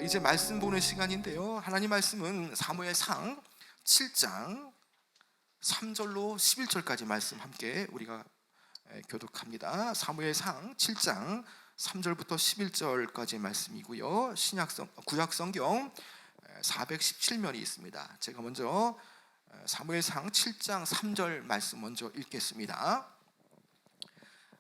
이제 말씀 보는 시간인데요. 하나님 말씀은 사무엘상 7장 3절로 11절까지 말씀 함께 우리가 교독합니다. 사무엘상 7장 3절부터 11절까지 말씀이고요. 구약 성경 417면이 있습니다. 제가 먼저 사무엘상 7장 3절 말씀 먼저 읽겠습니다.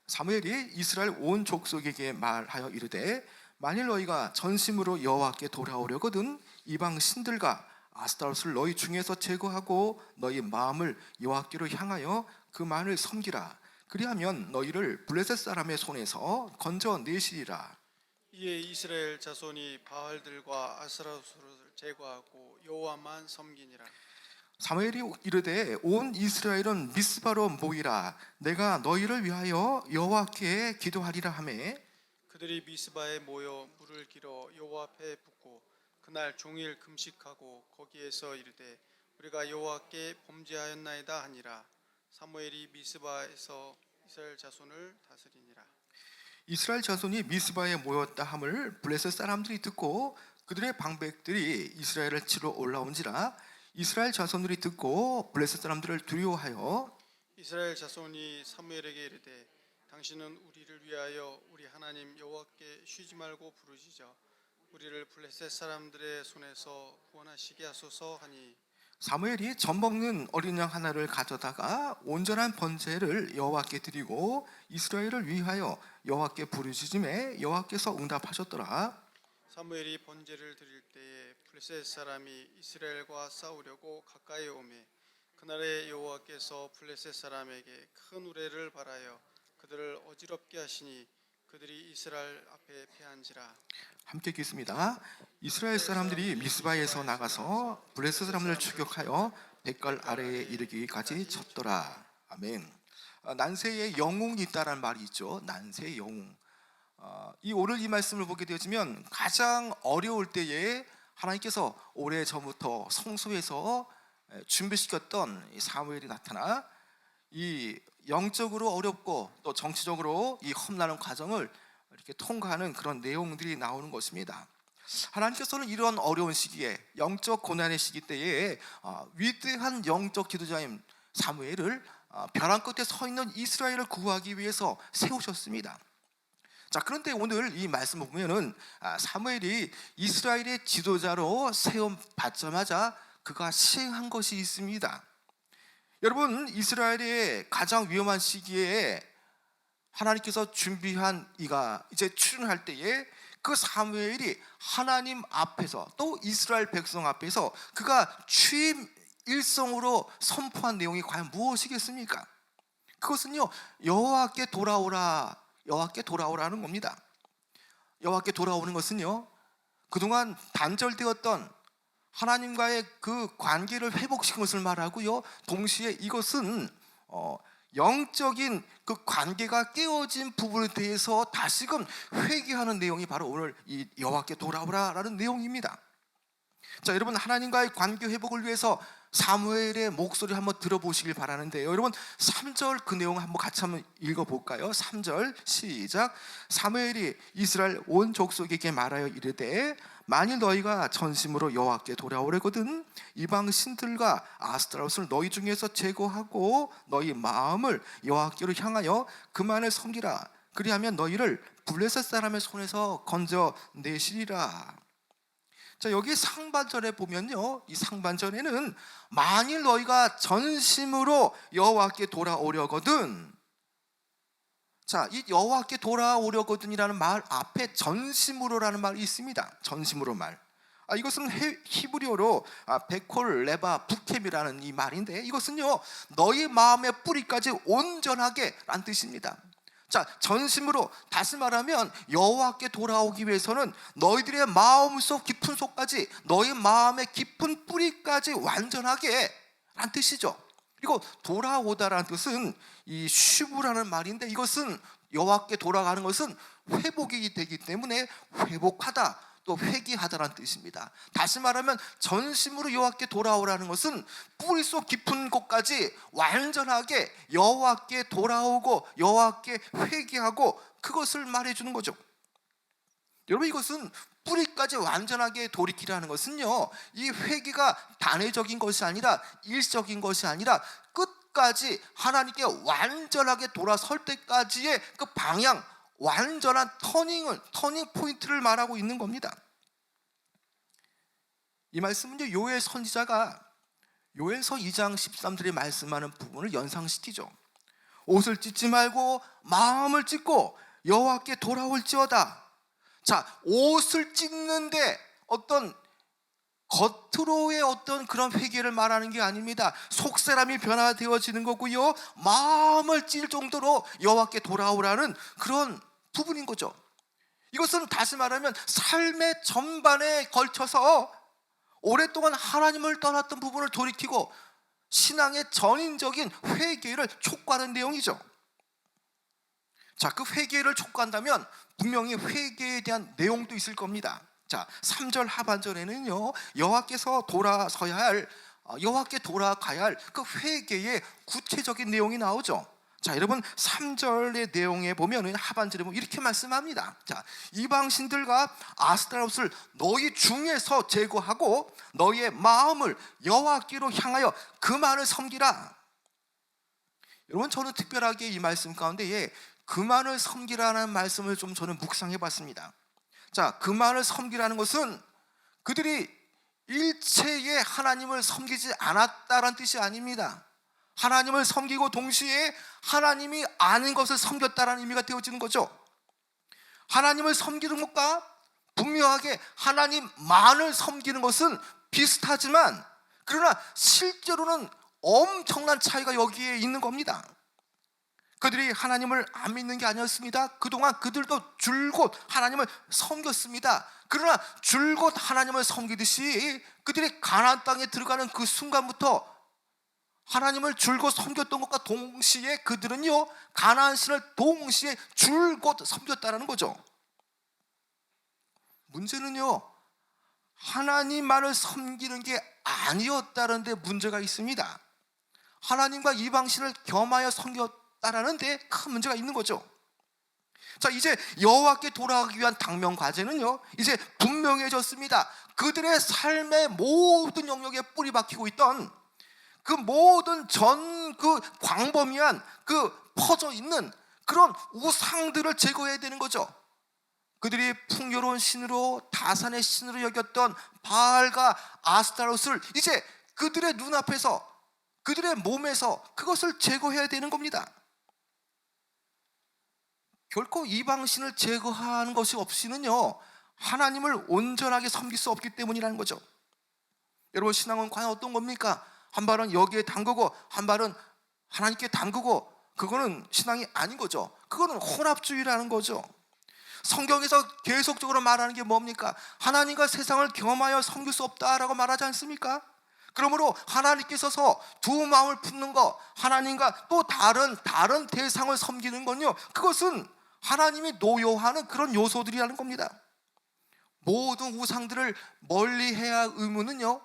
사무엘이 이스라엘 온 족속에게 말하여 이르되 만일 너희가 전심으로 여호와께 돌아오려거든 이방 신들과 아스타롯을 너희 중에서 제거하고 너희 마음을 여호와께로 향하여 그만을 섬기라. 그리하면 너희를 블레셋 사람의 손에서 건져내시리라. 이에 이스라엘 자손이 바알들과 아스타롯을 제거하고 여호와만 섬기니라. 사무엘이 이르되 온 이스라엘은 미스바로 모이라. 내가 너희를 위하여 여호와께 기도하리라 하매 그들이 미스바에 모여 물을 길어 여호와 앞에 붓고 그날 종일 금식하고 거기에서 이르되 우리가 여호와께 범죄하였나이다 하니라. 사무엘이 미스바에서 이스라엘 자손을 다스리니라. 이스라엘 자손이 미스바에 모였다 함을 블레셋 사람들이 듣고 그들의 방백들이 이스라엘을 치러 올라온지라. 이스라엘 자손들이 듣고 블레셋 사람들을 두려워하여 이스라엘 자손이 사무엘에게 이르되 당신은 우리를 위하여 우리 하나님 여호와께 쉬지 말고 부르시자 우리를 블레셋 사람들의 손에서 구원하시게 하소서 하니 사무엘이 젖 먹는 어린 양 하나를 가져다가 온전한 번제를 여호와께 드리고 이스라엘을 위하여 여호와께 부르짖음에 여호와께서 응답하셨더라. 사무엘이 번제를 드릴 때에 블레셋 사람이 이스라엘과 싸우려고 가까이 오매 그날에 여호와께서 블레셋 사람에게 큰 우레를 발하여 그들을 어지럽게 하시니 그들이 이스라엘 앞에 패한지라. 함께 읽겠습니다. 이스라엘 사람들이 미스바에서 나가서 블레셋 사람들을 추격하여 백갈 아래에 이르기까지 쳤더라. 아멘. 난세의 영웅이 있다라는 말이 있죠. 난세의 영웅. 오늘 이 말씀을 보게 되어지면 가장 어려울 때에 하나님께서 오래전부터 성소에서 준비시켰던 사무엘이 나타나 이 영적으로 어렵고 또 정치적으로 이 험난한 과정을 이렇게 통과하는 그런 내용들이 나오는 것입니다. 하나님께서는 이런 어려운 시기에 영적 고난의 시기 때에 위대한 영적 지도자인 사무엘을 벼랑 끝에 서 있는 이스라엘을 구하기 위해서 세우셨습니다. 자, 그런데 오늘 이 말씀을 보면은 사무엘이 이스라엘의 지도자로 세움 받자마자 그가 시행한 것이 있습니다. 여러분, 이스라엘의 가장 위험한 시기에 하나님께서 준비한 이가 이제 출현할 때에 그 사무엘이 하나님 앞에서 또 이스라엘 백성 앞에서 그가 취임 일성으로 선포한 내용이 과연 무엇이겠습니까? 그것은요, 여호와께 돌아오라, 여호와께 돌아오라는 겁니다. 여호와께 돌아오는 것은요, 그동안 단절되었던 하나님과의 그 관계를 회복시킨 것을 말하고요, 동시에 이것은 영적인 그 관계가 깨어진 부분에 대해서 다시금 회개하는 내용이 바로 오늘 이 여호와께 돌아오라라는 내용입니다. 자, 여러분, 하나님과의 관계 회복을 위해서 사무엘의 목소리 한번 들어보시길 바라는데요. 여러분, 3절 그 내용 한번 같이 한번 읽어볼까요? 3절 시작. 사무엘이 이스라엘 온 족속에게 말하여 이르되 만일 너희가 전심으로 여호와께 돌아오려거든 이방 신들과 아스타롯을 너희 중에서 제거하고 너희 마음을 여호와께로 향하여 그만을 섬기라. 그리하면 너희를 블레셋 사람의 손에서 건져내시리라. 자, 여기 상반절에 보면요, 이 상반절에는 만일 너희가 전심으로 여호와께 돌아오려거든, 자, 이 여호와께 돌아오려거든이라는 말 앞에 전심으로라는 말이 있습니다. 전심으로 말. 이것은 히브리어로 베콜 레바 부켐이라는 이 말인데 이것은요, 너희 마음의 뿌리까지 온전하게 라는 뜻입니다. 자, 전심으로, 다시 말하면 여호와께 돌아오기 위해서는 너희들의 마음속 깊은 속까지, 너희 마음의 깊은 뿌리까지 완전하게 라는 뜻이죠. 그리고 돌아오다라는 뜻은 이 슈브라는 말인데 이것은 여호와께 돌아가는 것은 회복이 되기 때문에 회복하다, 또 회개하다라는 뜻입니다. 다시 말하면 전심으로 여호와께 돌아오라는 것은 뿌리속 깊은 곳까지 완전하게 여호와께 돌아오고 여호와께 회개하고 그것을 말해주는 거죠. 여러분, 이것은 뿌리까지 완전하게 돌이키라는 것은요, 이 회개가 단회적인 것이 아니라 일시적인 것이 아니라 끝까지 하나님께 완전하게 돌아설 때까지의 그 방향, 완전한 터닝 포인트를 말하고 있는 겁니다. 이 말씀은요, 요엘 선지자가 요엘서 2장 13절에 말씀하는 부분을 연상시키죠. 옷을 찢지 말고 마음을 찢고 여호와께 돌아올지어다. 자, 옷을 찢는데 어떤 겉으로의 어떤 그런 회개를 말하는 게 아닙니다. 속사람이 변화되어지는 거고요, 마음을 찢을 정도로 여호와께 돌아오라는 그런 부분인 거죠. 이것은 다시 말하면 삶의 전반에 걸쳐서 오랫동안 하나님을 떠났던 부분을 돌이키고 신앙의 전인적인 회개를 촉구하는 내용이죠. 자, 그 회개를 촉구한다면 분명히 회개에 대한 내용도 있을 겁니다. 자, 3절 하반절에는요, 여호와께서 돌아서야 할, 여호와께 돌아가야 할 그 회개의 구체적인 내용이 나오죠. 자, 여러분 3절의 내용에 보면 하반절에 보면 이렇게 말씀합니다. 자, 이방신들과 아스타롯을 너희 중에서 제거하고 너희의 마음을 여호와께로 향하여 그만을 섬기라. 여러분, 저는 특별하게 이 말씀 가운데 그만을 섬기라는 말씀을 좀 저는 묵상해 봤습니다. 자, 그만을 섬기라는 것은 그들이 일체의 하나님을 섬기지 않았다는 뜻이 아닙니다. 하나님을 섬기고 동시에 하나님이 아는 것을 섬겼다는 의미가 되어지는 거죠. 하나님을 섬기는 것과 분명하게 하나님만을 섬기는 것은 비슷하지만 그러나 실제로는 엄청난 차이가 여기에 있는 겁니다. 그들이 하나님을 안 믿는 게 아니었습니다. 그동안 그들도 줄곧 하나님을 섬겼습니다. 그러나 줄곧 하나님을 섬기듯이 그들이 가나안 땅에 들어가는 그 순간부터 하나님을 줄곧 섬겼던 것과 동시에 그들은요, 가나안 신을 동시에 줄곧 섬겼다는 거죠. 문제는요, 하나님만을 섬기는 게 아니었다는 데 문제가 있습니다. 하나님과 이방신을 겸하여 섬겼다라는 데 큰 문제가 있는 거죠. 자, 이제 여호와께 돌아가기 위한 당면 과제는요, 이제 분명해졌습니다. 그들의 삶의 모든 영역에 뿌리 박히고 있던 그 모든 그 광범위한 그 퍼져 있는 그런 우상들을 제거해야 되는 거죠. 그들이 풍요로운 신으로, 다산의 신으로 여겼던 바알과 아스타롯을 이제 그들의 눈앞에서, 그들의 몸에서 그것을 제거해야 되는 겁니다. 결코 이방신을 제거하는 것이 없이는요, 하나님을 온전하게 섬길 수 없기 때문이라는 거죠. 여러분, 신앙은 과연 어떤 겁니까? 한 발은 여기에 담그고 한 발은 하나님께 담그고, 그거는 신앙이 아닌 거죠. 그거는 혼합주의라는 거죠. 성경에서 계속적으로 말하는 게 뭡니까? 하나님과 세상을 겸하여 섬길 수 없다라고 말하지 않습니까? 그러므로 하나님께서 두 마음을 품는 것, 하나님과 또 다른 대상을 섬기는 건요, 그것은 하나님이 노여하는 그런 요소들이라는 겁니다. 모든 우상들을 멀리해야 할 의무는요,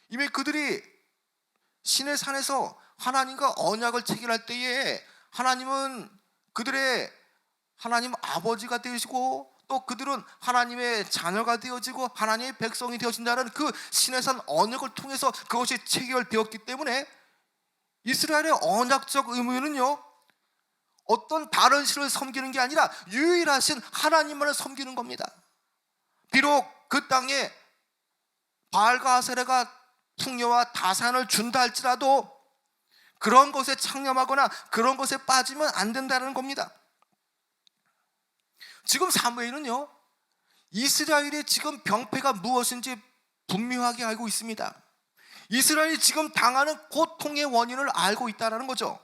이미 그들이 신의 산에서 하나님과 언약을 체결할 때에 하나님은 그들의 하나님 아버지가 되시고 또 그들은 하나님의 자녀가 되어지고 하나님의 백성이 되어진다는 그 신의 산 언약을 통해서 그것이 체결되었기 때문에 이스라엘의 언약적 의무는요, 어떤 다른 신을 섬기는 게 아니라 유일하신 하나님만을 섬기는 겁니다. 비록 그 땅에 바알과 아세라가 풍요와 다산을 준다 할지라도 그런 것에 창념하거나 그런 것에 빠지면 안 된다는 겁니다. 지금 사무엘은요, 이스라엘의 지금 병폐가 무엇인지 분명하게 알고 있습니다. 이스라엘이 지금 당하는 고통의 원인을 알고 있다는 거죠.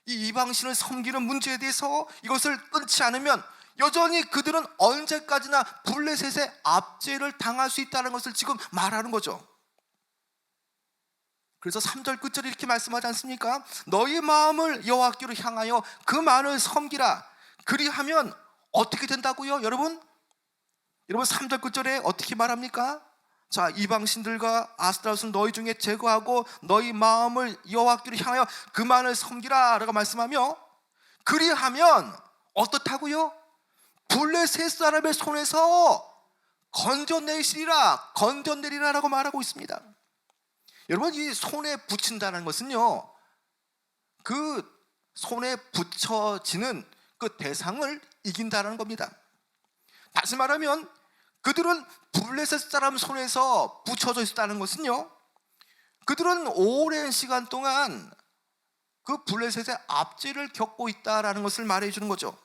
이 이방신을 섬기는 문제에 대해서 이것을 끊지 않으면 여전히 그들은 언제까지나 블레셋의 압제를 당할 수 있다는 것을 지금 말하는 거죠. 그래서 3절 끝절에 이렇게 말씀하지 않습니까? 너희 마음을 여호와께로 향하여 그만을 섬기라. 그리하면 어떻게 된다고요? 여러분 3절 끝절에 어떻게 말합니까? 자, 이방신들과 아스타롯은 너희 중에 제거하고 너희 마음을 여호와께로 향하여 그만을 섬기라 라고 말씀하며, 그리하면 어떻다고요? 블레셋 사람의 손에서 건져내리라라고 말하고 있습니다. 여러분, 이 손에 붙인다는 것은요, 그 손에 붙여지는 그 대상을 이긴다는 겁니다. 다시 말하면 그들은 블레셋 사람 손에서 붙여져 있었다는 것은요, 그들은 오랜 시간 동안 그 블레셋의 압제를 겪고 있다라는 것을 말해 주는 거죠.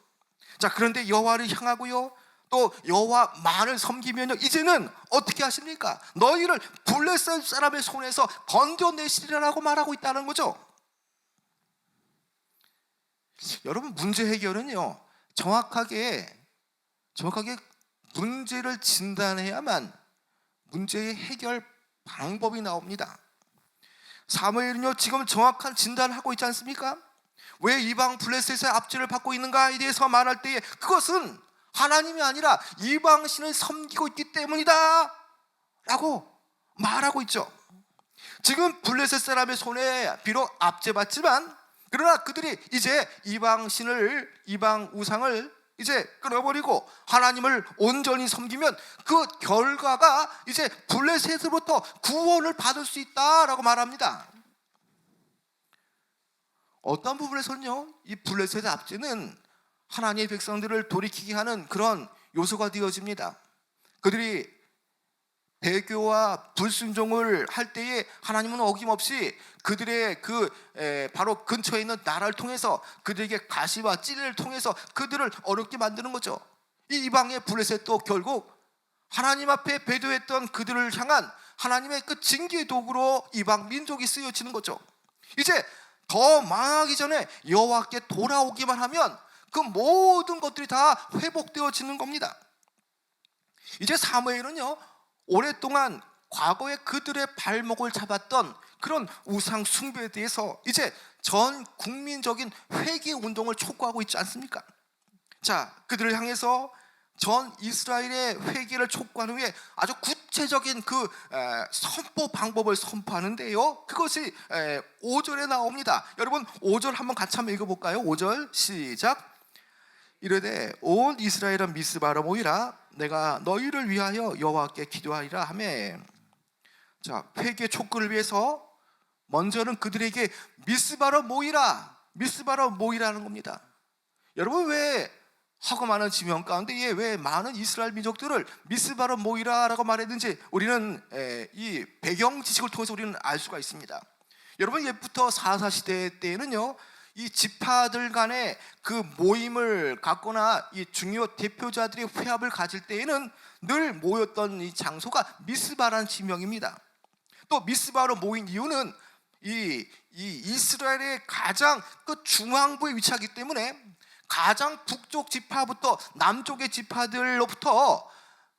자, 그런데 여호와를 향하고요, 또 여호와만을 섬기면요, 이제는 어떻게 하십니까? 너희를 블레셋 사람의 손에서 건져내시리라고 말하고 있다는 거죠. 여러분, 문제 해결은요, 정확하게 문제를 진단해야만 문제의 해결 방법이 나옵니다. 사무엘은요, 지금 정확한 진단을 하고 있지 않습니까? 왜 이방 블레셋의 압제를 받고 있는가에 대해서 말할 때에 그것은 하나님이 아니라 이방 신을 섬기고 있기 때문이다 라고 말하고 있죠. 지금 블레셋 사람의 손에 비록 압제받지만, 그러나 그들이 이제 이방 우상을 이제 끊어버리고 하나님을 온전히 섬기면 그 결과가 이제 블레셋으로부터 구원을 받을 수 있다라고 말합니다. 어떤 부분에서는요, 이 블레셋의 압제는 하나님의 백성들을 돌이키게 하는 그런 요소가 되어집니다. 그들이 배교와 불순종을 할 때에 하나님은 어김없이 그들의 바로 근처에 있는 나라를 통해서 그들에게 가시와 찌를 통해서 그들을 어렵게 만드는 거죠. 이 이방의 블레셋도 결국 하나님 앞에 배도했던 그들을 향한 하나님의 그 징계의 도구로 이방 민족이 쓰여지는 거죠. 이제 더 망하기 전에 여호와께 돌아오기만 하면 그 모든 것들이 다 회복되어지는 겁니다. 이제 사무엘은요, 오랫동안 과거에 그들의 발목을 잡았던 그런 우상 숭배에 대해서 이제 전 국민적인 회개 운동을 촉구하고 있지 않습니까? 자, 그들을 향해서 전 이스라엘의 회개를 촉구한 후에 아주 구체적인 그 선포 방법을 선포하는데요, 그것이 5절에 나옵니다. 여러분, 5절 한번 같이 한번 읽어볼까요? 5절 시작. 이르되 온 이스라엘은 미스바로 모이라, 내가 너희를 위하여 여호와께 기도하리라 하매. 자, 회개 촉구를 위해서 먼저는 그들에게 미스바로 모이라는 겁니다. 여러분, 왜 하고 많은 지명 가운데 왜 많은 이스라엘 민족들을 미스바로 모이라라고 말했는지 우리는 이 배경 지식을 통해서 우리는 알 수가 있습니다. 여러분, 옛부터 사사시대 때에는요, 이 지파들 간의 그 모임을 갖거나 이 중요 대표자들이 회합을 가질 때에는 늘 모였던 이 장소가 미스바라는 지명입니다. 또 미스바로 모인 이유는 이 이스라엘의 가장 그 중앙부에 위치하기 때문에 가장 북쪽 지파부터 남쪽의 지파들로부터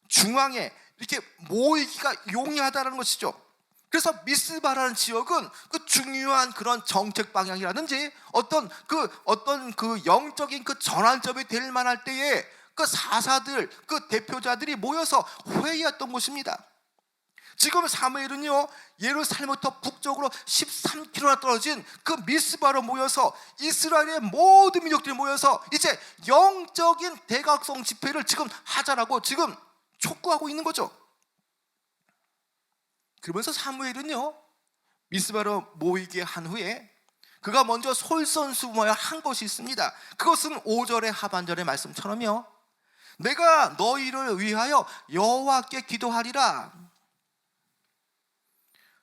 중앙에 이렇게 모이기가 용이하다는 것이죠. 그래서 미스바라는 지역은 그 중요한 그런 정책 방향이라든지 어떤 그 영적인 그 전환점이 될 만할 때에 그 사사들, 그 대표자들이 모여서 회의했던 곳입니다. 지금 사무엘은요, 예루살렘부터 북쪽으로 13km나 떨어진 그 미스바로 모여서 이스라엘의 모든 민족들이 모여서 이제 영적인 대각성 집회를 지금 하자라고 지금 촉구하고 있는 거죠. 그러면서 사무엘은요, 미스바로 모이게 한 후에 그가 먼저 솔선수범하여 한 것이 있습니다. 그것은 5절의 하반절의 말씀처럼요, 내가 너희를 위하여 여호와께 기도하리라.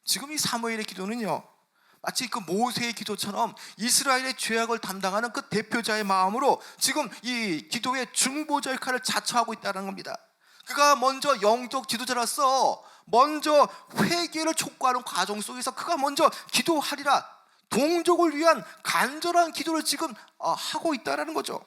지금 이 사무엘의 기도는요, 마치 그 모세의 기도처럼 이스라엘의 죄악을 담당하는 그 대표자의 마음으로 지금 이 기도의 중보자 역할을 자처하고 있다는 겁니다. 그가 먼저 영적 지도자로서 먼저 회개를 촉구하는 과정 속에서 그가 먼저 기도하리라, 동족을 위한 간절한 기도를 지금 하고 있다는 거죠.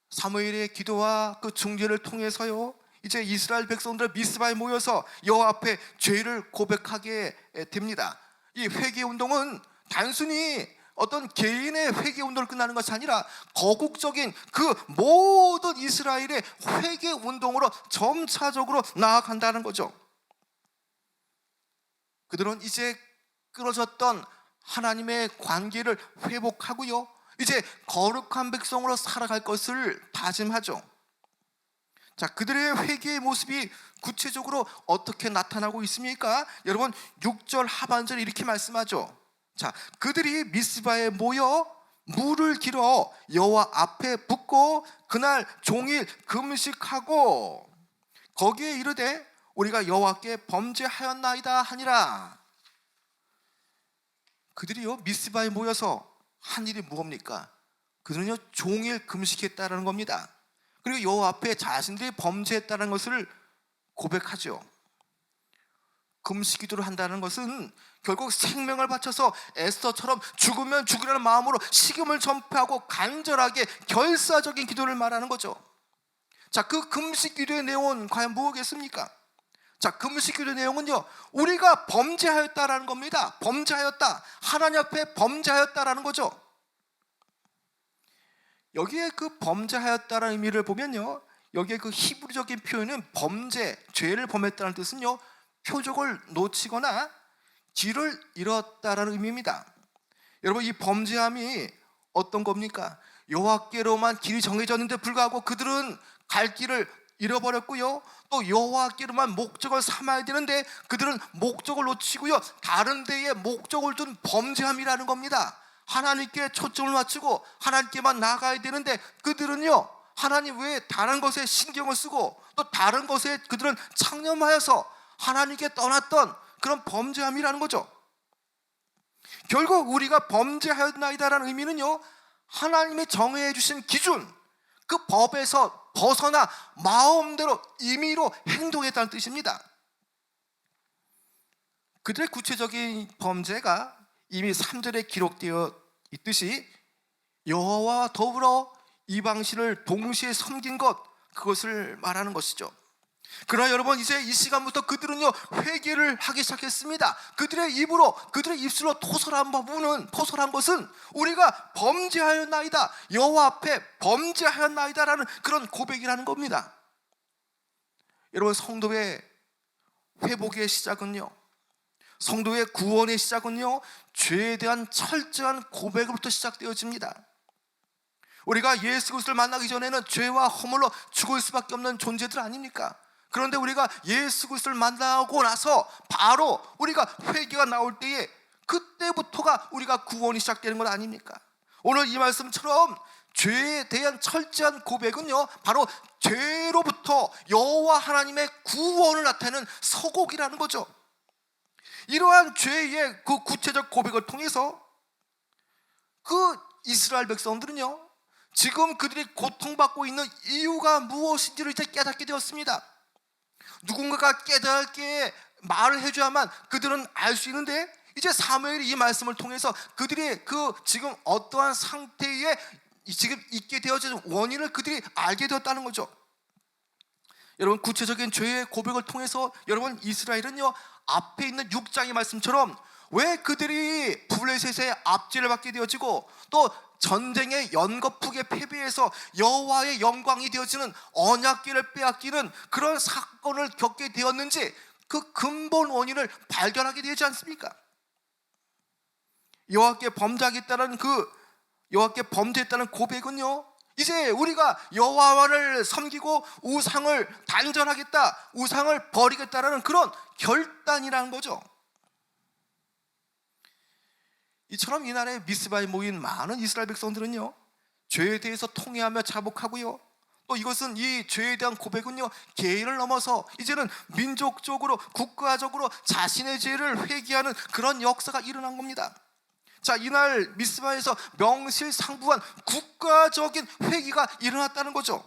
사무엘의 기도와 그 중재를 통해서요, 이제 이스라엘 백성들 미스바에 모여서 여호와 앞에 죄를 고백하게 됩니다. 이 회개 운동은 단순히 어떤 개인의 회개 운동을 끝나는 것이 아니라 거국적인 그 모든 이스라엘의 회개 운동으로 점차적으로 나아간다는 거죠. 그들은 이제 끊어졌던 하나님의 관계를 회복하고요, 이제 거룩한 백성으로 살아갈 것을 다짐하죠. 자, 그들의 회개의 모습이 구체적으로 어떻게 나타나고 있습니까? 여러분 6절 하반절에 이렇게 말씀하죠. 자, 그들이 미스바에 모여 물을 길어 여호와 앞에 붓고 그날 종일 금식하고 거기에 이르되 우리가 여호와께 범죄하였나이다 하니라. 그들이요 미스바에 모여서 한 일이 무엇입니까? 그들은요 종일 금식했다라는 겁니다. 그리고 여호와 앞에 자신들이 범죄했다는 것을 고백하죠. 금식 기도를 한다는 것은 결국 생명을 바쳐서 에스더처럼 죽으면 죽으라는 마음으로 식음을 전폐하고 간절하게 결사적인 기도를 말하는 거죠. 자, 그 금식 기도의 내용은 과연 무엇이겠습니까? 자, 금식 기도의 내용은요 우리가 범죄하였다라는 겁니다. 범죄하였다, 하나님 앞에 범죄하였다라는 거죠. 여기에 그 범죄하였다라는 의미를 보면요, 여기에 그 히브리적인 표현은 범죄, 죄를 범했다는 뜻은요 표적을 놓치거나 길을 잃었다라는 의미입니다. 여러분 이 범죄함이 어떤 겁니까? 여호와께로만 길이 정해졌는데 불구하고 그들은 갈 길을 잃어버렸고요, 또 여호와께로만 목적을 삼아야 되는데 그들은 목적을 놓치고요 다른 데에 목적을 둔 범죄함이라는 겁니다. 하나님께 초점을 맞추고 하나님께만 나아가야 되는데 그들은요 하나님 외에 다른 것에 신경을 쓰고 또 다른 것에 그들은 창념하여서 하나님께 떠났던 그런 범죄함이라는 거죠. 결국 우리가 범죄하였나이다라는 의미는요 하나님이 정해 주신 기준, 그 법에서 벗어나 마음대로 임의로 행동했다는 뜻입니다. 그들의 구체적인 범죄가 이미 3절에 기록되어 있듯이 여호와와 더불어 이방신을 동시에 섬긴 것, 그것을 말하는 것이죠. 그러나 여러분 이제 이 시간부터 그들은요 회개를 하기 시작했습니다. 그들의 입으로, 그들의 입술로 토설한 것은 우리가 범죄하였나이다, 여호와 앞에 범죄하였나이다라는 그런 고백이라는 겁니다. 여러분 성도의 회복의 시작은요, 성도의 구원의 시작은요 죄에 대한 철저한 고백으로부터 시작되어집니다. 우리가 예수 그리스도를 만나기 전에는 죄와 허물로 죽을 수밖에 없는 존재들 아닙니까? 그런데 우리가 예수 그리스도를 만나고 나서 바로 우리가 회개가 나올 때에 그때부터가 우리가 구원이 시작되는 것 아닙니까? 오늘 이 말씀처럼 죄에 대한 철저한 고백은요 바로 죄로부터 여호와 하나님의 구원을 나타내는 서곡이라는 거죠. 이러한 죄의 그 구체적 고백을 통해서 그 이스라엘 백성들은요 지금 그들이 고통받고 있는 이유가 무엇인지를 이제 깨닫게 되었습니다. 누군가가 깨닫게 말을 해줘야만 그들은 알 수 있는데 이제 사무엘이 이 말씀을 통해서 그들이 그 지금 어떠한 상태에 지금 있게 되어진 원인을 그들이 알게 되었다는 거죠. 여러분 구체적인 죄의 고백을 통해서 여러분 이스라엘은요 앞에 있는 6장의 말씀처럼 왜 그들이 블레셋의 압제를 받게 되어지고 또 전쟁의 연거푸에 패배해서 여호와의 영광이 되어지는 언약궤를 빼앗기는 그런 사건을 겪게 되었는지 그 근본 원인을 발견하게 되지 않습니까? 여호와께 범죄하겠다는 여호와께 범죄했다는 고백은요 이제 우리가 여호와를 섬기고 우상을 단절하겠다, 우상을 버리겠다라는 그런 결단이라는 거죠. 이처럼 이날에 미스바에 모인 많은 이스라엘 백성들은요 죄에 대해서 통회하며 자복하고요, 또 이것은 이 죄에 대한 고백은요 개인을 넘어서 이제는 민족적으로 국가적으로 자신의 죄를 회개하는 그런 역사가 일어난 겁니다. 자, 이날 미스바에서 명실상부한 국가적인 회개가 일어났다는 거죠.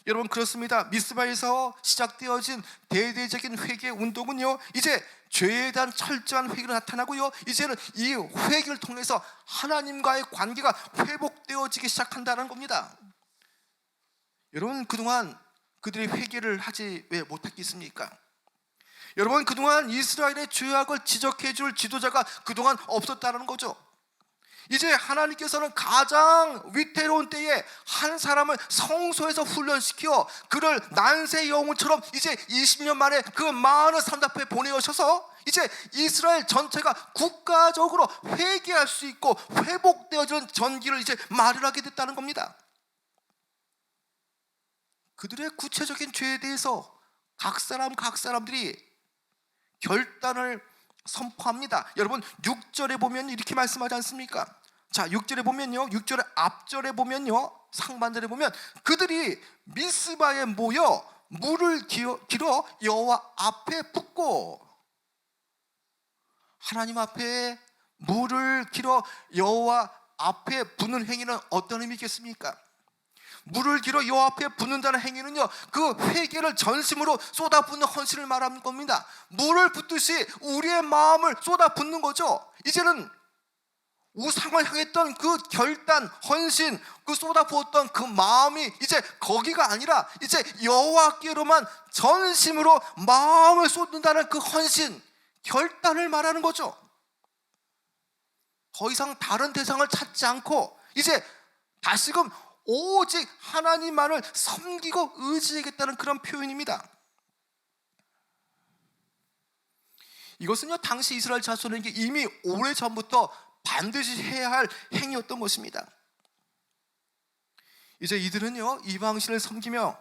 여러분 그렇습니다. 미스바에서 시작되어진 대대적인 회개 운동은요 이제 죄에 대한 철저한 회개로 나타나고요 이제는 이 회개를 통해서 하나님과의 관계가 회복되어지기 시작한다는 겁니다. 여러분 그동안 그들이 회개를 하지 왜 못했겠습니까? 여러분 그동안 이스라엘의 죄악을 지적해 줄 지도자가 그동안 없었다는 거죠. 이제 하나님께서는 가장 위태로운 때에 한 사람을 성소에서 훈련시켜 그를 난세 영웅처럼 이제 20년 만에 그 많은 사람 앞에 보내오셔서 이제 이스라엘 전체가 국가적으로 회개할 수 있고 회복되어지는 전기를 이제 마련하게 됐다는 겁니다. 그들의 구체적인 죄에 대해서 각 사람들이 결단을 선포합니다. 여러분 6절에 보면 이렇게 말씀하지 않습니까? 자, 6절에 보면요, 6절의 앞절에 보면요, 상반절에 보면 그들이 미스바에 모여 물을 길어 여호와 앞에 붓고, 하나님 앞에 물을 길어 여호와 앞에 붓는 행위는 어떤 의미겠습니까? 물을 길어 여호와 앞에 붓는다는 행위는요, 그 회개를 전심으로 쏟아붓는 헌신을 말하는 겁니다. 물을 붓듯이 우리의 마음을 쏟아붓는 거죠. 이제는 우상을 향했던 그 결단, 헌신, 그 쏟아부었던 그 마음이 이제 거기가 아니라 이제 여호와께로만 전심으로 마음을 쏟는다는 그 헌신, 결단을 말하는 거죠. 더 이상 다른 대상을 찾지 않고 이제 다시금 오직 하나님만을 섬기고 의지하겠다는 그런 표현입니다. 이것은요, 당시 이스라엘 자손에게 이미 오래전부터 반드시 해야 할 행위였던 것입니다. 이제 이들은요, 이방신을 섬기며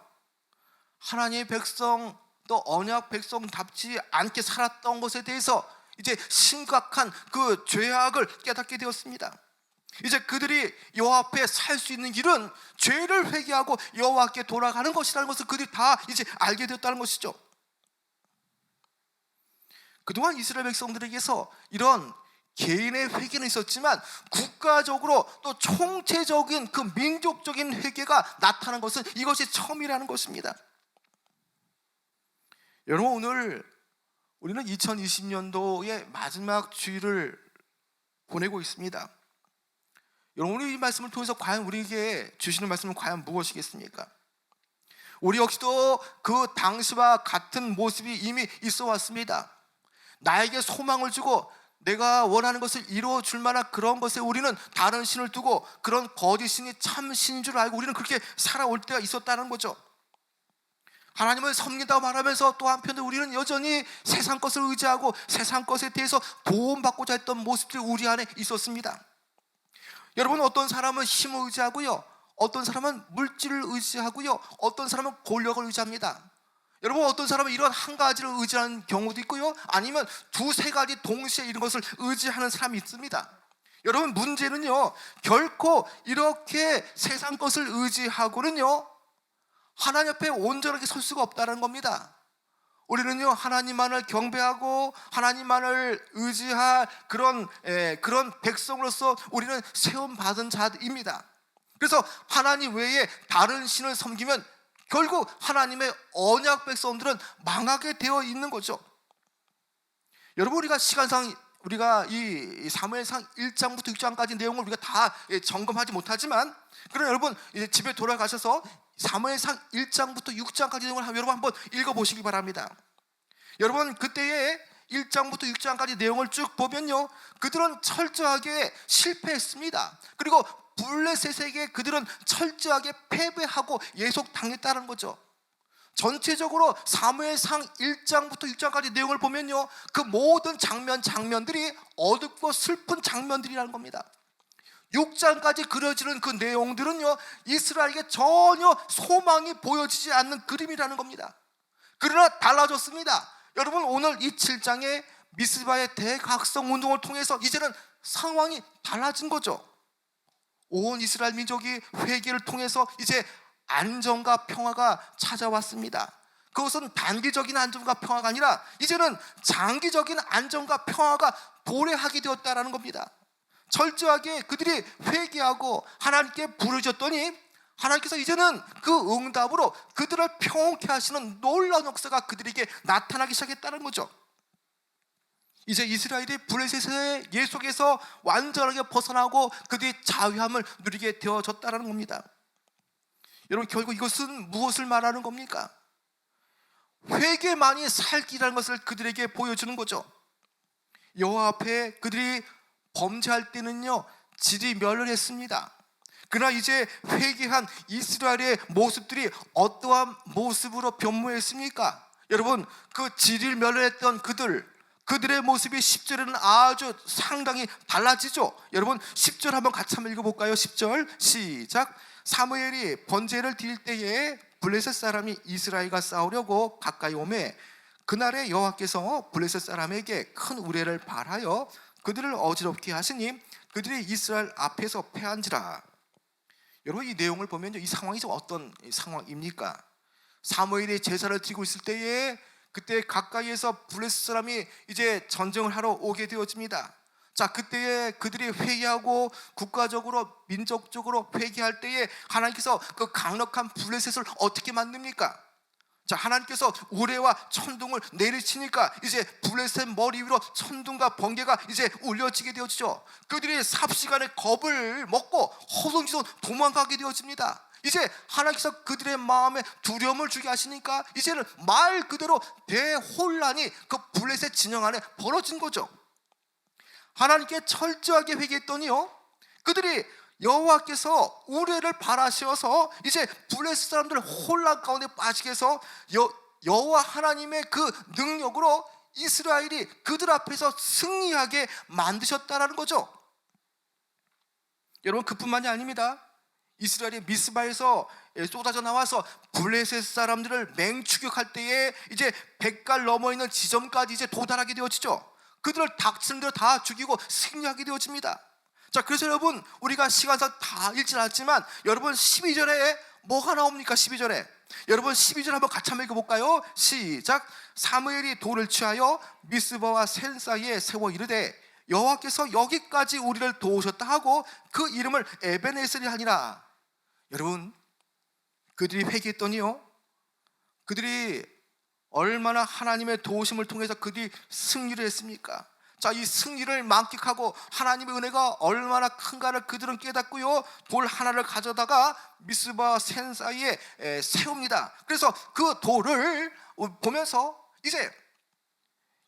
하나님의 백성, 또 언약 백성답지 않게 살았던 것에 대해서 이제 심각한 그 죄악을 깨닫게 되었습니다. 이제 그들이 여호와 앞에 살 수 있는 길은 죄를 회개하고 여호와께 돌아가는 것이라는 것을 그들이 다 이제 알게 되었다는 것이죠. 그동안 이스라엘 백성들에게서 이런 개인의 회개는 있었지만 국가적으로 또 총체적인 그 민족적인 회개가 나타난 것은 이것이 처음이라는 것입니다. 여러분, 오늘 우리는 2020년도의 마지막 주일을 보내고 있습니다. 여러분, 오늘 이 말씀을 통해서 과연 우리에게 주시는 말씀은 과연 무엇이겠습니까? 우리 역시도 그 당시와 같은 모습이 이미 있어 왔습니다. 나에게 소망을 주고 내가 원하는 것을 이루어 줄 만한 그런 것에 우리는 다른 신을 두고 그런 거짓 신이 참 신인 줄 알고 우리는 그렇게 살아올 때가 있었다는 거죠. 하나님을 섬긴다고 말하면서 또 한편에 우리는 여전히 세상 것을 의지하고 세상 것에 대해서 도움받고자 했던 모습들이 우리 안에 있었습니다. 여러분, 어떤 사람은 힘을 의지하고요, 어떤 사람은 물질을 의지하고요, 어떤 사람은 권력을 의지합니다. 여러분, 어떤 사람은 이런 한 가지를 의지하는 경우도 있고요, 아니면 두세 가지 동시에 이런 것을 의지하는 사람이 있습니다. 여러분, 문제는요, 결코 이렇게 세상 것을 의지하고는요 하나님 앞에 온전하게 설 수가 없다는 겁니다. 우리는요, 하나님만을 경배하고 하나님만을 의지할 그런 백성으로서 우리는 세움받은 자입니다. 그래서 하나님 외에 다른 신을 섬기면 결국 하나님의 언약 백성들은 망하게 되어 있는 거죠. 여러분, 우리가 시간상 우리가 이 사무엘상 1장부터 6장까지 내용을 우리가 다 점검하지 못하지만, 그럼 여러분 이제 집에 돌아가셔서 사무엘상 1장부터 6장까지 내용을 여러분 한번 읽어보시기 바랍니다. 여러분, 그때의 1장부터 6장까지 내용을 쭉 보면요, 그들은 철저하게 실패했습니다. 그리고 블레셋에게 그들은 철저하게 패배하고 예속당했다는 거죠. 전체적으로 사무엘상 1장부터 6장까지 내용을 보면요, 그 모든 장면들이 어둡고 슬픈 장면들이라는 겁니다. 6장까지 그려지는 그 내용들은요, 이스라엘에게 전혀 소망이 보여지지 않는 그림이라는 겁니다. 그러나 달라졌습니다. 여러분, 오늘 이 7장의 미스바의 대각성 운동을 통해서 이제는 상황이 달라진 거죠. 온 이스라엘 민족이 회개를 통해서 이제 안정과 평화가 찾아왔습니다. 그것은 단기적인 안정과 평화가 아니라 이제는 장기적인 안정과 평화가 도래하게 되었다는 겁니다. 철저하게 그들이 회개하고 하나님께 부르짖었더니 하나님께서 이제는 그 응답으로 그들을 평온케 하시는 놀라운 역사가 그들에게 나타나기 시작했다는 거죠. 이제 이스라엘이 블레셋의 예속에서 완전하게 벗어나고 그들이 자유함을 누리게 되어졌다는 겁니다. 여러분, 결국 이것은 무엇을 말하는 겁니까? 회개만이 살 길이라는 것을 그들에게 보여주는 거죠. 여호와 앞에 그들이 범죄할 때는요, 질이 멸렬했습니다. 그러나 이제 회개한 이스라엘의 모습들이 어떠한 모습으로 변모했습니까? 여러분, 그 질이 멸렬했던 그들의 모습이 10절에는 아주 상당히 달라지죠. 여러분 10절 한번 같이 한번 읽어볼까요? 10절 시작. 사무엘이 번제를 드릴 때에 블레셋 사람이 이스라엘과 싸우려고 가까이 오매 그날에 여호와께서 블레셋 사람에게 큰 우레를 발하여 그들을 어지럽게 하시니 그들이 이스라엘 앞에서 패한지라. 여러분, 이 내용을 보면요, 이 상황이 좀 어떤 상황입니까? 사무엘이 제사를 드리고 있을 때에 그때 가까이에서 블레셋 사람이 이제 전쟁을 하러 오게 되어집니다. 자, 그때에 그들이 회개하고 국가적으로 민족적으로 회개할 때에 하나님께서 그 강력한 블레셋을 어떻게 만듭니까? 자, 하나님께서 우레와 천둥을 내리치니까 이제 블레셋 머리 위로 천둥과 번개가 이제 울려지게 되어지죠. 그들이 삽시간에 겁을 먹고 허송지손 도망가게 되어집니다. 이제 하나님께서 그들의 마음에 두려움을 주게 하시니까 이제는 말 그대로 대혼란이 그 블레셋 진영 안에 벌어진 거죠. 하나님께 철저하게 회개했더니요, 그들이 여호와께서 우레를 발하셔서 이제 블레셋 사람들 혼란 가운데 빠지게 해서 여호와 하나님의 그 능력으로 이스라엘이 그들 앞에서 승리하게 만드셨다라는 거죠. 여러분, 그뿐만이 아닙니다. 이스라엘이 미스바에서 쏟아져 나와서 블레셋 사람들을 맹추격할 때에 이제 100갈 넘어 있는 지점까지 이제 도달하게 되어지죠. 그들을 닥치는 대로 다 죽이고 승리하게 되어집니다. 자, 그래서 여러분, 우리가 시간상 다 읽지 않았지만 여러분 12절에 뭐가 나옵니까? 12절에 여러분 12절 한번 같이 한번 읽어볼까요? 시작. 사무엘이 돌을 취하여 미스바와 센 사이에 세워 이르되 여호와께서 여기까지 우리를 도우셨다 하고 그 이름을 에베네셀이 하니라. 여러분, 그들이 회개했더니요, 그들이 얼마나 하나님의 도우심을 통해서 그들이 승리를 했습니까? 자, 이 승리를 만끽하고 하나님의 은혜가 얼마나 큰가를 그들은 깨닫고요, 돌 하나를 가져다가 미스바와 센 사이에 세웁니다. 그래서 그 돌을 보면서 이제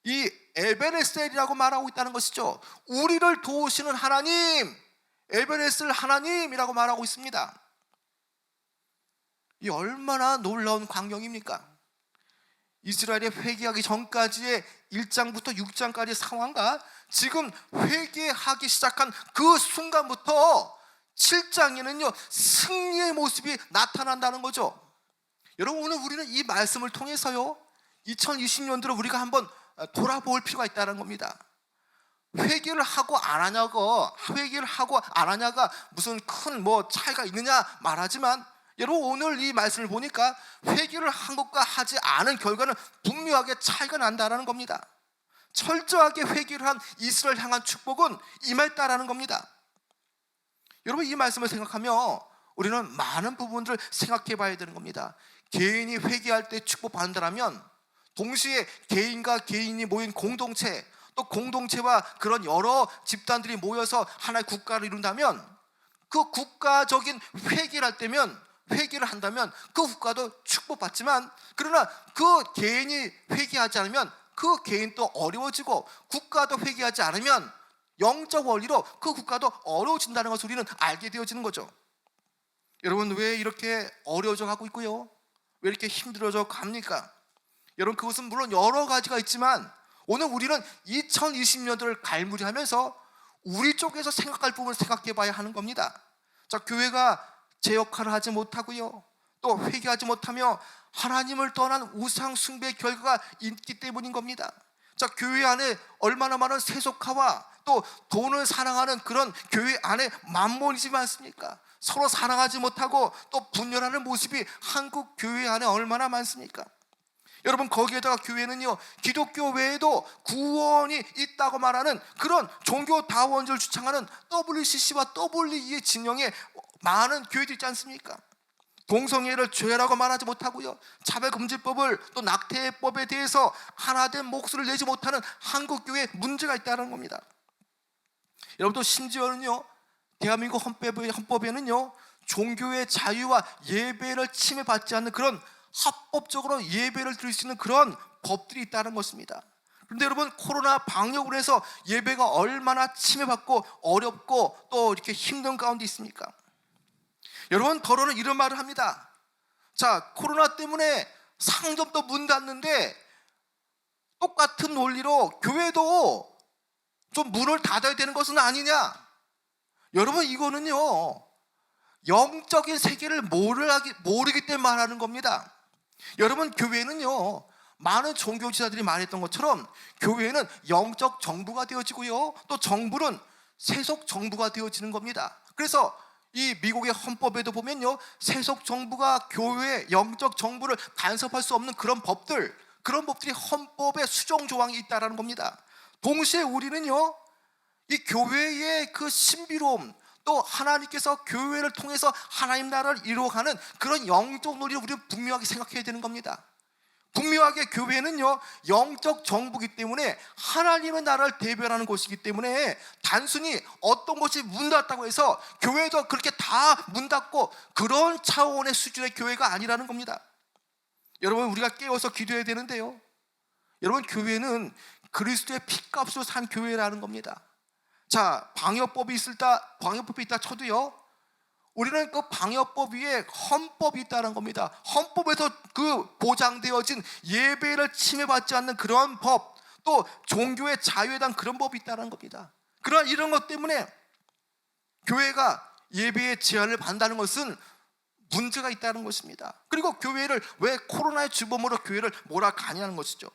이 에베네셀이라고 말하고 있다는 것이죠. 우리를 도우시는 하나님, 에베네셀 하나님이라고 말하고 있습니다. 이 얼마나 놀라운 광경입니까? 이스라엘이 회개하기 전까지의 1장부터 6장까지의 상황과 지금 회개하기 시작한 그 순간부터 7장에는요 승리의 모습이 나타난다는 거죠. 여러분, 오늘 우리는 이 말씀을 통해서요 2020년도로 우리가 한번 돌아볼 필요가 있다는 겁니다. 회개를 하고 안 하냐고, 회개를 하고 안 하냐가 무슨 큰 뭐 차이가 있느냐 말하지만, 여러분 오늘 이 말씀을 보니까 회개를 한 것과 하지 않은 결과는 분명하게 차이가 난다라는 겁니다. 철저하게 회개를 한 이스라엘 향한 축복은 임했다라는 겁니다. 여러분, 이 말씀을 생각하며 우리는 많은 부분들을 생각해 봐야 되는 겁니다. 개인이 회개할 때 축복받는다면 동시에 개인과 개인이 모인 공동체, 또 공동체와 그런 여러 집단들이 모여서 하나의 국가를 이룬다면, 그 국가적인 회개를 한다면 그 국가도 축복받지만, 그러나 그 개인이 회개하지 않으면 그 개인도 어려워지고 국가도 회개하지 않으면 영적 원리로 그 국가도 어려워진다는 것을 우리는 알게 되어지는 거죠. 여러분, 왜 이렇게 어려워져 가고 있고요, 왜 이렇게 힘들어져 갑니까? 여러분, 그것은 물론 여러 가지가 있지만 오늘 우리는 2020년도를 갈무리하면서 우리 쪽에서 생각할 부분을 생각해 봐야 하는 겁니다. 자, 교회가 제 역할을 하지 못하고요, 또 회개하지 못하며 하나님을 떠난 우상 숭배의 결과가 있기 때문인 겁니다. 자, 교회 안에 얼마나 많은 세속화와 또 돈을 사랑하는 그런 교회 안에 만몬이지 않습니까? 서로 사랑하지 못하고 또 분열하는 모습이 한국 교회 안에 얼마나 많습니까? 여러분, 거기에다가 교회는요 기독교 외에도 구원이 있다고 말하는 그런 종교다원주를 주창하는 WCC와 WE의 진영에 많은 교회들이 있지 않습니까? 동성애를 죄라고 말하지 못하고요, 차별금지법을 또 낙태법에 대해서 하나된 목소리를 내지 못하는 한국교회에 문제가 있다는 겁니다. 여러분, 또 심지어는요 대한민국 헌법에는요 종교의 자유와 예배를 침해받지 않는 그런 합법적으로 예배를 드릴 수 있는 그런 법들이 있다는 것입니다. 그런데 여러분, 코로나 방역으로 해서 예배가 얼마나 침해받고 어렵고 또 이렇게 힘든 가운데 있습니까? 여러분, 더러는 이런 말을 합니다. 자, 코로나 때문에 상점도 문 닫는데 똑같은 논리로 교회도 좀 문을 닫아야 되는 것은 아니냐? 여러분, 이거는요, 영적인 세계를 모르기 때문에 말하는 겁니다. 여러분, 교회는요, 많은 종교 지도자들이 말했던 것처럼 교회는 영적 정부가 되어지고요, 또 정부는 세속 정부가 되어지는 겁니다. 그래서 이 미국의 헌법에도 보면요, 세속 정부가 교회의 영적 정부를 간섭할 수 없는 그런 법들이 헌법에 수정 조항이 있다라는 겁니다. 동시에 우리는요, 이 교회의 그 신비로움, 또 하나님께서 교회를 통해서 하나님 나라를 이루어가는 그런 영적 논리를 우리는 분명하게 생각해야 되는 겁니다. 분명하게 교회는요, 영적 정부이기 때문에 하나님의 나라를 대변하는 곳이기 때문에 단순히 어떤 곳이 문 닫았다고 해서 교회도 그렇게 다 문 닫고 그런 차원의 수준의 교회가 아니라는 겁니다. 여러분, 우리가 깨워서 기도해야 되는데요, 여러분, 교회는 그리스도의 피값으로 산 교회라는 겁니다. 자, 방역법이 있다 쳐도요, 우리는 그 방역법 위에 헌법이 있다는 겁니다. 헌법에서 그 보장되어진 예배를 침해받지 않는 그런 법, 또 종교의 자유에 대한 그런 법이 있다는 겁니다. 그러나 이런 것 때문에 교회가 예배의 제한을 받는다는 것은 문제가 있다는 것입니다. 그리고 교회를 왜 코로나의 주범으로 교회를 몰아가냐는 것이죠.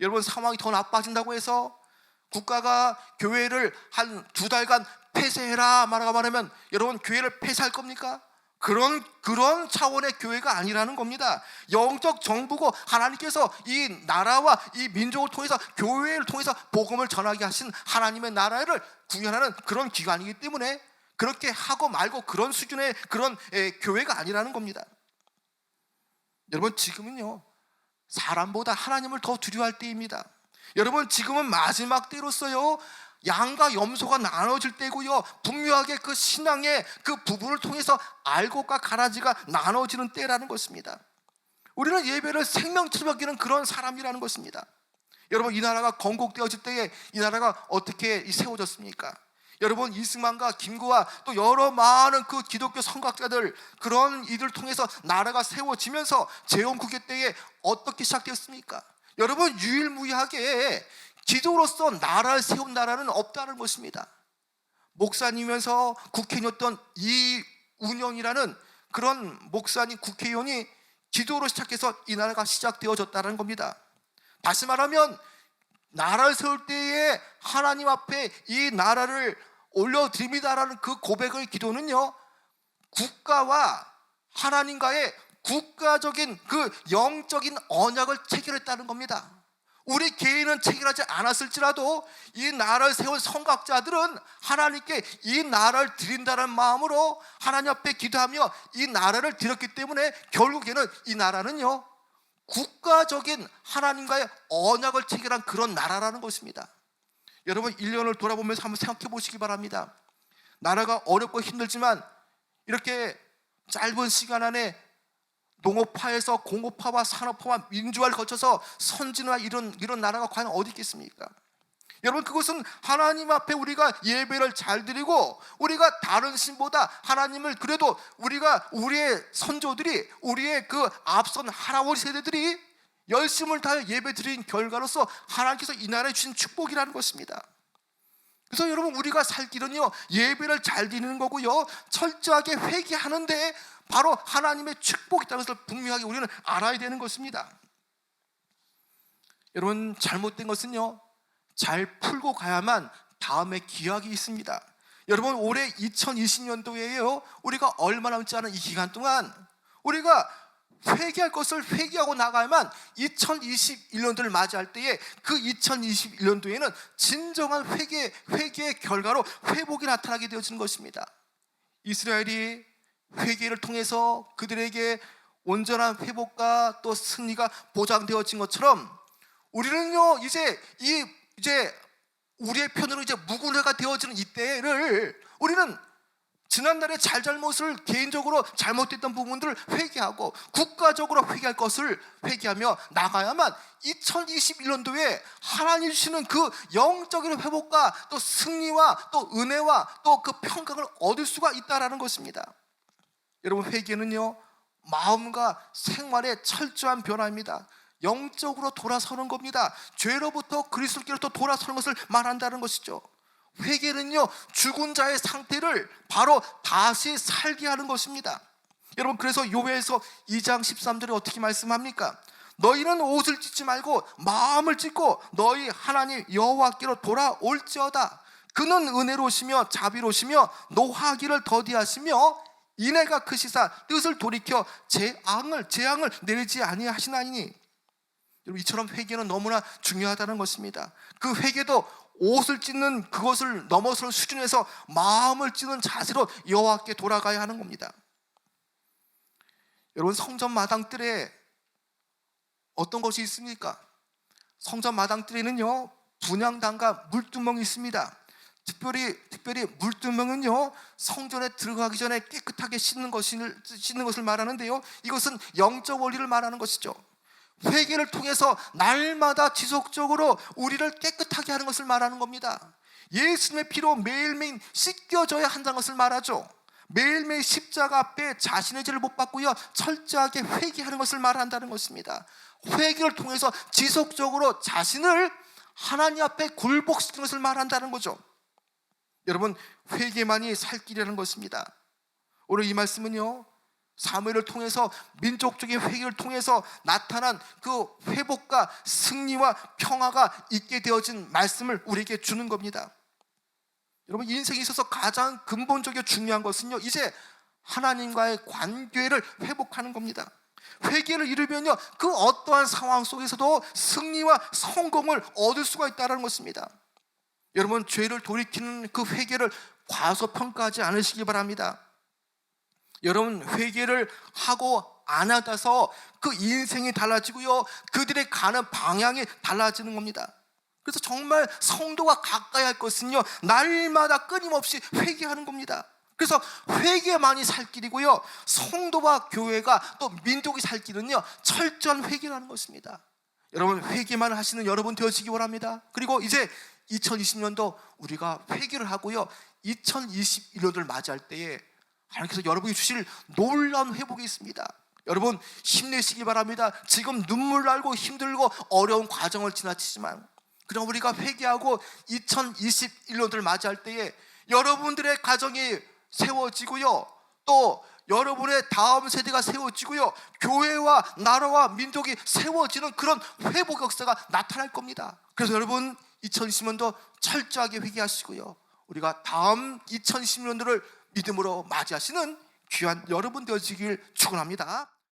여러분, 상황이 더 나빠진다고 해서 국가가 교회를 한 2달간 폐쇄해라 말하면 여러분, 교회를 폐쇄할 겁니까? 그런 차원의 교회가 아니라는 겁니다. 영적 정부고 하나님께서 이 나라와 이 민족을 통해서 교회를 통해서 복음을 전하게 하신 하나님의 나라를 구현하는 그런 기관이기 때문에 그렇게 하고 말고 그런 수준의 그런 교회가 아니라는 겁니다. 여러분, 지금은요, 사람보다 하나님을 더 두려워할 때입니다. 여러분, 지금은 마지막 때로서요, 양과 염소가 나눠질 때고요, 분명하게 그 신앙의 그 부분을 통해서 알곡과 가라지가 나눠지는 때라는 것입니다. 우리는 예배를 생명처럼 여기는 그런 사람이라는 것입니다. 여러분, 이 나라가 건국되어질 때에 이 나라가 어떻게 세워졌습니까? 여러분, 이승만과 김구와 또 여러 많은 그 기독교 선각자들, 그런 이들을 통해서 나라가 세워지면서 재헌국의 때에 어떻게 시작되었습니까? 여러분, 유일무이하게 기도로서 나라를 세운 나라는 없다는 것입니다. 목사님이면서 국회의원이었던 이운영이라는 그런 목사님, 국회의원이 기도로 시작해서 이 나라가 시작되어졌다는 겁니다. 다시 말하면 나라를 세울 때에 하나님 앞에 이 나라를 올려드립니다라는 그 고백의 기도는요, 국가와 하나님과의 국가적인 그 영적인 언약을 체결했다는 겁니다. 우리 개인은 체결하지 않았을지라도 이 나라를 세운 선각자들은 하나님께 이 나라를 드린다는 마음으로 하나님 앞에 기도하며 이 나라를 드렸기 때문에 결국에는 이 나라는요, 국가적인 하나님과의 언약을 체결한 그런 나라라는 것입니다. 여러분, 1년을 돌아보면서 한번 생각해 보시기 바랍니다. 나라가 어렵고 힘들지만 이렇게 짧은 시간 안에 농업화에서 공업화와 산업화와 민주화를 거쳐서 선진화, 이런 나라가 과연 어디 있겠습니까? 여러분, 그것은 하나님 앞에 우리가 예배를 잘 드리고 우리가 다른 신보다 하나님을, 그래도 우리의 선조들이, 우리의 그 앞선 할아버지 세대들이 열심을 다해 예배 드린 결과로서 하나님께서 이 나라에 주신 축복이라는 것입니다. 그래서 여러분, 우리가 살 길은요, 예배를 잘 드리는 거고요, 철저하게 회개하는데 바로 하나님의 축복이 있다는 것을 분명하게 우리는 알아야 되는 것입니다. 여러분, 잘못된 것은요, 잘 풀고 가야만 다음에 기약이 있습니다. 여러분, 올해 2020년도에요 우리가 얼마 남지 않은 이 기간 동안 우리가 회개할 것을 회개하고 나가야만 2021년도를 맞이할 때에 그 2021년도에는 진정한 회개의 결과로 회복이 나타나게 되어지는 것입니다. 이스라엘이 회개를 통해서 그들에게 온전한 회복과 또 승리가 보장되어진 것처럼 우리는요, 이제 우리의 편으로 이제 무군회가 되어지는 이때를 우리는 지난날의 잘잘못을 개인적으로 잘못됐던 부분들을 회개하고 국가적으로 회개할 것을 회개하며 나가야만 2021년도에 하나님 주시는 그 영적인 회복과 또 승리와 또 은혜와 또 그 평강을 얻을 수가 있다라는 것입니다. 여러분, 회개는요, 마음과 생활의 철저한 변화입니다. 영적으로 돌아서는 겁니다. 죄로부터 그리스도께로 또 돌아서는 것을 말한다는 것이죠. 회개는요, 죽은 자의 상태를 바로 다시 살게 하는 것입니다. 여러분, 그래서 요배에서 2장 13절에 어떻게 말씀합니까? 너희는 옷을 찢지 말고 마음을 찢고 너희 하나님 여호와께로 돌아올지어다. 그는 은혜로우시며 자비로우시며 노하기를 더디하시며 인애가 크시사 뜻을 돌이켜 재앙을 내리지 아니하시나니. 여러분, 이처럼 회개는 너무나 중요하다는 것입니다. 그 회개도 옷을 찢는 그것을 넘어서는 수준에서 마음을 찢는 자세로 여호와께 돌아가야 하는 겁니다. 여러분, 성전 마당뜰에 어떤 것이 있습니까? 성전 마당뜰에는요, 분향단과 물두멍이 있습니다. 특별히 물두멍은요, 성전에 들어가기 전에 깨끗하게 씻는 것을 말하는데요, 이것은 영적 원리를 말하는 것이죠. 회개를 통해서 날마다 지속적으로 우리를 깨끗하게 하는 것을 말하는 겁니다. 예수님의 피로 매일매일 씻겨져야 한다는 것을 말하죠. 매일매일 십자가 앞에 자신의 죄를 못 받고요, 철저하게 회개하는 것을 말한다는 것입니다. 회개를 통해서 지속적으로 자신을 하나님 앞에 굴복시키는 것을 말한다는 거죠. 여러분, 회개만이 살 길이라는 것입니다. 오늘 이 말씀은요, 사무엘을 통해서 민족적인 회개를 통해서 나타난 그 회복과 승리와 평화가 있게 되어진 말씀을 우리에게 주는 겁니다. 여러분, 인생에 있어서 가장 근본적이고 중요한 것은요, 이제 하나님과의 관계를 회복하는 겁니다. 회개를 이루면요, 그 어떠한 상황 속에서도 승리와 성공을 얻을 수가 있다는 것입니다. 여러분, 죄를 돌이키는 그 회개를 과소평가하지 않으시기 바랍니다. 여러분, 회개를 하고 안 하다서 그 인생이 달라지고요, 그들의 가는 방향이 달라지는 겁니다. 그래서 정말 성도가 가까이 할 것은요, 날마다 끊임없이 회개하는 겁니다. 그래서 회개만이 살 길이고요, 성도와 교회가 또 민족이 살 길은요, 철저한 회개라는 것입니다. 여러분, 회개만 하시는 여러분 되어지기 원합니다. 그리고 이제 2020년도 우리가 회개를 하고요, 2021년도를 맞이할 때에 하나님께서 여러분이 주실 놀라운 회복이 있습니다. 여러분, 힘내시기 바랍니다. 지금 눈물 날고 힘들고 어려운 과정을 지나치지만, 그럼 우리가 회개하고 2021년도를 맞이할 때에 여러분들의 가정이 세워지고요, 또 여러분의 다음 세대가 세워지고요, 교회와 나라와 민족이 세워지는 그런 회복 역사가 나타날 겁니다. 그래서 여러분, 2020년도 철저하게 회개하시고요, 우리가 다음 2020년도를 믿음으로 맞이하시는 귀한 여러분 되어지길 축원합니다.